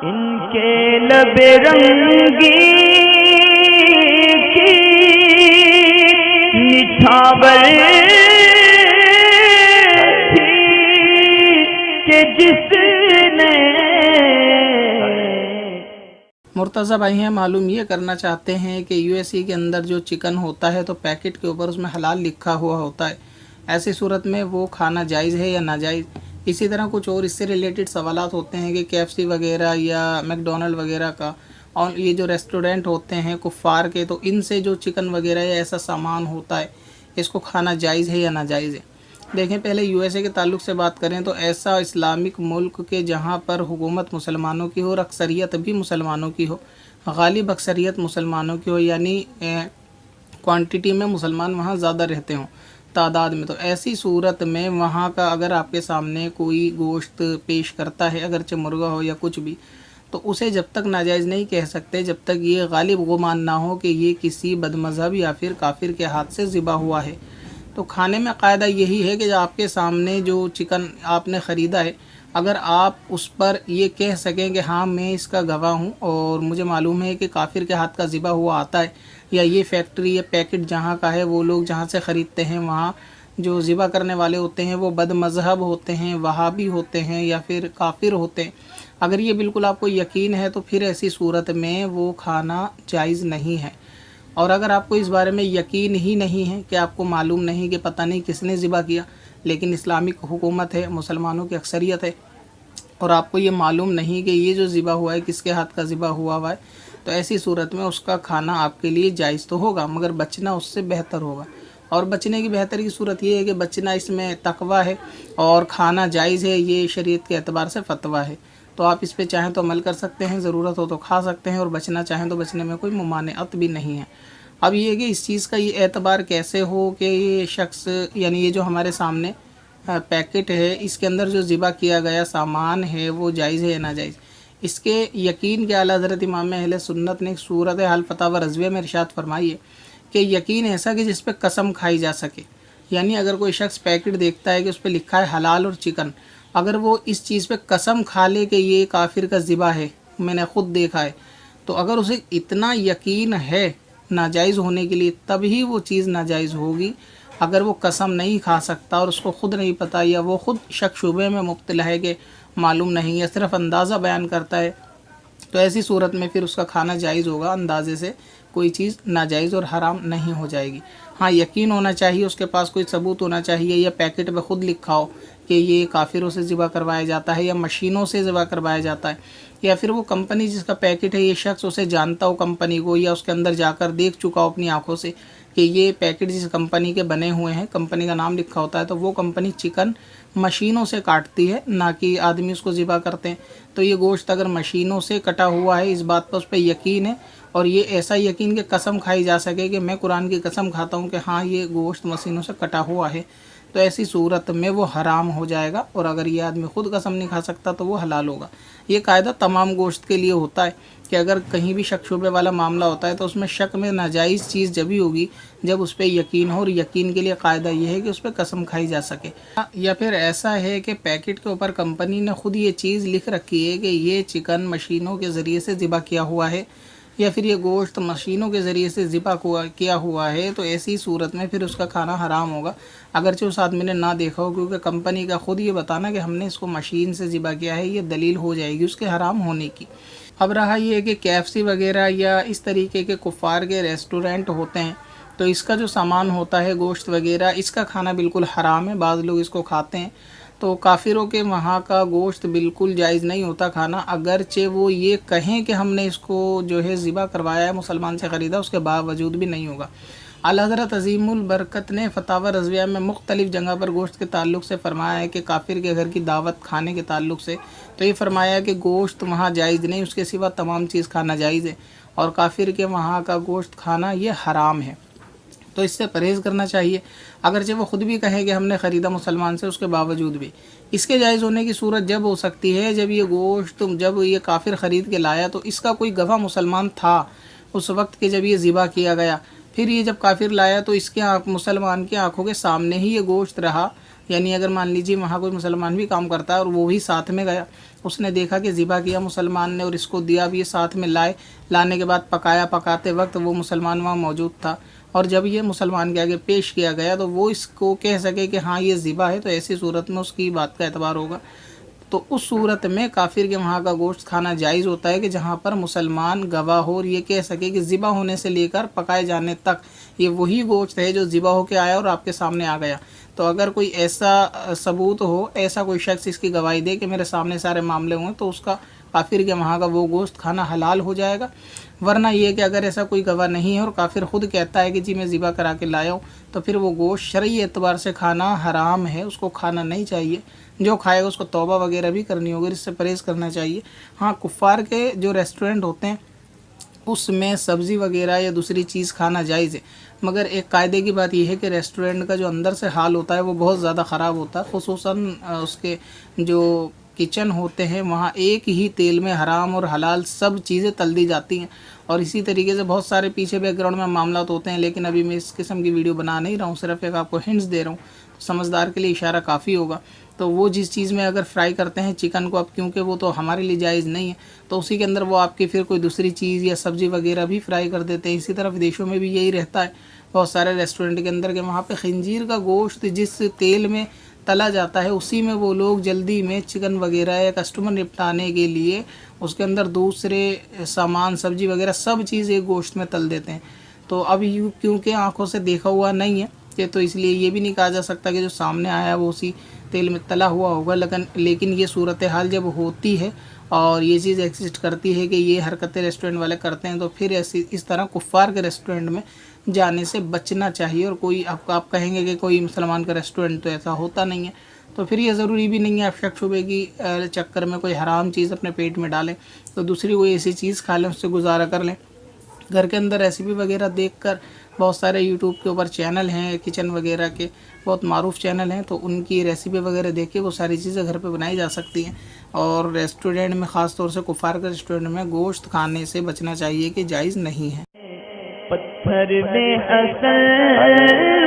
इनके लबे रंगी की निछावर थी कि जिसने। मुर्तज़ा भाई हैं, मालूम ये करना चाहते हैं कि यूएसए के अंदर जो चिकन होता है तो पैकेट के ऊपर उसमें हलाल लिखा हुआ होता है, ऐसी सूरत में वो खाना जायज़ है या नाजायज़। इसी तरह कुछ और इससे रिलेटेड सवालात होते हैं कि केएफसी वगैरह या मैकडोनल्ड वगैरह का और ये जो रेस्टोरेंट होते हैं कुफ़ार के, तो इनसे जो चिकन वगैरह या ऐसा सामान होता है इसको खाना जायज़ है या नाजायज़ है। देखें, पहले यूएसए के ताल्लुक़ से बात करें तो ऐसा इस्लामिक मुल्क के जहाँ पर हुकूमत मुसलमानों की हो और अक्सरियत भी मुसलमानों की हो, गालिब अक्सरियत मुसलमानों की हो, यानी क्वांटिटी में मुसलमान वहाँ ज़्यादा रहते हों तादाद में, तो ऐसी सूरत में वहाँ का अगर आपके सामने कोई गोश्त पेश करता है, अगरचे मुर्गा हो या कुछ भी, तो उसे जब तक नाजायज़ नहीं कह सकते जब तक ये गालिब गुमान ना हो कि ये किसी बदमज़हब या फिर काफिर के हाथ से ज़िबा हुआ है। तो खाने में कायदा यही है कि जो आपके सामने जो चिकन आपने ख़रीदा है, अगर आप उस पर ये कह सकें कि हाँ मैं इसका गवाह हूँ और मुझे मालूम है कि काफिर के हाथ का ज़िबा हुआ आता है, या ये फैक्ट्री या पैकेट जहाँ का है, वो लोग जहाँ से ख़रीदते हैं वहाँ जो ज़िबा करने वाले होते हैं वो बद मज़हब होते हैं, वहाबी होते हैं या फिर काफिर होते हैं, अगर ये बिल्कुल आपको यकीन है तो फिर ऐसी सूरत में वो खाना जायज़ नहीं है। और अगर आपको इस बारे में यकीन ही नहीं है कि आपको मालूम नहीं कि पता नहीं किसने ज़िबा किया, लेकिन इस्लामिक हुकूमत है, मुसलमानों की अक्सरियत है, और आपको ये मालूम नहीं कि ये जो ज़िबा हुआ है किसके हाथ का ज़िबा हुआ है, तो ऐसी सूरत में उसका खाना आपके लिए जायज़ तो होगा, मगर बचना उससे बेहतर होगा। और बचने की बेहतर की सूरत ये है कि बचना इसमें तकवा है और खाना जायज़ है, ये शरीयत के एतबार से फ़तवा है। तो आप इस पे चाहें तो अमल कर सकते हैं, ज़रूरत हो तो खा सकते हैं, और बचना चाहें तो बचने में कोई मुमानिअत भी नहीं है। अब ये कि इस चीज़ का ये एतबार कैसे हो कि ये शख्स, यानी ये जो हमारे सामने पैकेट है इसके अंदर जो ज़िबा किया गया सामान है वो जायज़ है या नाजायज़, इसके यकीन के आला हज़रत इमाम अहले सुन्नत ने एक सूरत हाल फतावा रज़विया में इरशाद फरमाई है कि यकीन ऐसा कि जिस पे कसम खाई जा सके। यानी अगर कोई शख्स पैकेट देखता है कि उस पर लिखा है हलाल और चिकन, अगर वो इस चीज़ पे कसम खा ले कि ये काफिर का ज़िबा है, मैंने ख़ुद देखा है, तो अगर उसे इतना यकीन है नाजायज़ होने के लिए तभी वो चीज़ नाजायज़ होगी। अगर वो कसम नहीं खा सकता और उसको ख़ुद नहीं पता, या वो ख़ुद शक शुबे में मुब्तला है कि मालूम नहीं, या सिर्फ अंदाज़ा बयान करता है, तो ऐसी सूरत में फिर उसका खाना जायज़ होगा। अंदाज़े से कोई चीज़ नाजायज़ और हराम नहीं हो जाएगी। हाँ, यकीन होना चाहिए, उसके पास कोई सबूत होना चाहिए, या पैकेट पे ख़ुद लिखा हो कि ये काफिरों से ज़िबा करवाया जाता है या मशीनों से ज़िबा करवाया जाता है, या फिर वो कंपनी जिसका पैकेट है ये शख्स उसे जानता हो कंपनी को, या उसके अंदर जाकर देख चुका हो अपनी आंखों से कि ये पैकेट जिस कंपनी के बने हुए हैं, कंपनी का नाम लिखा होता है, तो वो कंपनी चिकन मशीनों से काटती है, ना कि आदमी उसको ज़िबा करते हैं। तो ये गोश्त अगर मशीनों से कटा हुआ है, इस बात पर उस पर यकीन है, और ये ऐसा यकीन कि कसम खाई जा सके कि मैं कुरान की कसम खाता हूँ कि हाँ ये गोश्त मशीनों से कटा हुआ है, तो ऐसी सूरत में वो हराम हो जाएगा। और अगर ये आदमी ख़ुद कसम नहीं खा सकता तो वो हलाल होगा। ये कायदा तमाम गोश्त के लिए होता है कि अगर कहीं भी शक शुबे वाला मामला होता है तो उसमें शक में नाजायज़ चीज़ जब भी होगी जब उस पर यकीन हो, और यकीन के लिए कायदा ये है कि उस पर कसम खाई जा सके। या फिर ऐसा है कि पैकेट के ऊपर कंपनी ने ख़ुद ये चीज़ लिख रखी है कि ये चिकन मशीनों के ज़रिए से ज़िबा किया हुआ है, या फिर ये गोश्त मशीनों के ज़रिए से ज़िबा किया हुआ है, तो ऐसी सूरत में फिर उसका खाना हराम होगा, अगरचे उस आदमी ने ना देखा हो, क्योंकि कंपनी का ख़ुद ये बताना कि हमने इसको मशीन से ज़िबा किया है, ये दलील हो जाएगी उसके हराम होने की। अब रहा ये कि केएफसी वगैरह या इस तरीके के कुफ़ार के रेस्टोरेंट होते हैं, तो इसका जो सामान होता है गोश्त वगैरह, इसका खाना बिल्कुल हराम है। बाज़ लोग इसको खाते हैं, तो काफिरों के वहाँ का गोश्त बिल्कुल जायज़ नहीं होता खाना, अगरचे वो ये कहें कि हमने इसको जो है ज़िबा करवाया है, मुसलमान से ख़रीदा, उसके बावजूद भी नहीं होगा। आला हज़रत अज़ीमुल बरकत ने फतावा रज़विया में मुख्तलिफ़ जगह पर गोश्त के ताल्लुक़ से फ़रमाया है कि काफिर के घर की दावत खाने के ताल्लुक़ से, तो ये फ़रमाया है कि गोश्त वहाँ जायज़ नहीं, उसके सिवा तमाम चीज़ खाना जायज़ है, और काफिर के वहाँ का गोश्त खाना ये हराम है, तो इससे परहेज़ करना चाहिए। अगरचे वो ख़ुद भी कहे कि हमने ख़रीदा मुसलमान से, उसके बावजूद भी। इसके जायज़ होने की सूरत जब हो सकती है जब ये गोश्त जब ये काफिर ख़रीद के लाया तो इसका कोई गवाह मुसलमान था उस वक्त के जब ये ज़िबा किया गया, फिर ये जब काफिर लाया तो इसके मुसलमान की आंखों के सामने ही ये गोश्त रहा, यानी अगर मान लीजिए वहाँ कोई मुसलमान भी काम करता है और वो भी साथ में गया, उसने देखा कि ज़िबा किया मुसलमान ने और इसको दिया भी, ये साथ में लाने के बाद पकाया, पकाते वक्त वो मुसलमान वहाँ मौजूद था और जब ये मुसलमान के आगे पेश किया गया तो वो इसको कह सके कि हाँ ये ज़िबा है, तो ऐसी सूरत में उसकी बात का एतबार होगा। तो उस सूरत में काफिर के वहाँ का गोश्त खाना जायज़ होता है कि जहाँ पर मुसलमान गवाह हो और ये कह सके कि ज़िबा होने से लेकर पकाए जाने तक ये वही गोश्त है जो ज़िबा होके आया और आपके सामने आ गया। तो अगर कोई ऐसा सबूत हो, ऐसा कोई शख्स इसकी गवाही दे कि मेरे सामने सारे मामले हुए, तो उसका काफिर के वहाँ का वो गोश्त खाना हलाल हो जाएगा। वरना ये कि अगर ऐसा कोई गवाह नहीं है और काफिर खुद कहता है कि जी मैं ज़िबा करा के लाया हूँ, तो फिर वो गोश्त शरई एतबार से खाना हराम है, उसको खाना नहीं चाहिए। जो खाएगा उसको तौबा वगैरह भी करनी होगी, इससे परहेज़ करना चाहिए। हाँ, कुफ़ार के जो रेस्टोरेंट होते हैं उसमें सब्ज़ी वगैरह या दूसरी चीज़ खाना जायज़ है, मगर एक कायदे की बात यह है कि रेस्टोरेंट का जो अंदर से हाल होता है वो बहुत ज़्यादा ख़राब होता है। ख़ुसूसन उसके जो किचन होते हैं वहाँ एक ही तेल में हराम और हलाल सब चीज़ें तल दी जाती हैं। और इसी तरीके से बहुत सारे पीछे बैकग्राउंड में मामला होते हैं, लेकिन अभी मैं इस किस्म की वीडियो बना नहीं रहा हूँ, सिर्फ एक आपको हिंट्स दे रहा हूँ, समझदार के लिए इशारा काफ़ी होगा। तो वो जिस चीज़ में अगर फ्राई करते हैं चिकन को, अब क्योंकि वो तो हमारे लिए जायज़ नहीं है, तो उसी के अंदर वो आपकी फिर कोई दूसरी चीज़ या सब्ज़ी वगैरह भी फ्राई कर देते हैं। इसी तरह विदेशों में भी यही रहता है बहुत सारे रेस्टोरेंट के अंदर के वहाँ पे खंजीर का गोश्त जिस तेल में तला जाता है उसी में वो लोग जल्दी में चिकन वगैरह या कस्टमर निपटाने के लिए उसके अंदर दूसरे सामान सब्जी वगैरह सब चीज़ एक गोश्त में तल देते हैं। तो अब क्योंकि आंखों से देखा हुआ नहीं है, तो इसलिए ये भी नहीं कहा जा सकता कि जो सामने आया वो उसी तेल में तला हुआ होगा। लेकिन ये सूरत हाल जब होती है और ये चीज़ एग्जिस्ट करती है कि ये हरकतें रेस्टोरेंट वाले करते हैं, तो फिर ऐसी इस तरह कुफ़ार के रेस्टोरेंट में जाने से बचना चाहिए। और कोई आप कहेंगे कि कोई मुसलमान का रेस्टोरेंट, तो ऐसा होता नहीं है, तो फिर ये ज़रूरी भी नहीं है आप शक शुबे की चक्कर में कोई हराम चीज़ अपने पेट में डालें तो दूसरी कोई ऐसी चीज़ खा लें, उससे गुजारा कर लें। घर के अंदर रेसिपी वगैरह देखकर बहुत सारे यूट्यूब के ऊपर चैनल हैं किचन वगैरह के, बहुत मारूफ चैनल हैं, तो उनकी रेसिपी वगैरह देख के वो सारी चीज़ें घर पे बनाई जा सकती हैं। और रेस्टोरेंट में ख़ास तौर से कुफ़ार के रेस्टोरेंट में गोश्त खाने से बचना चाहिए कि जायज़ नहीं है। पत्थर में असल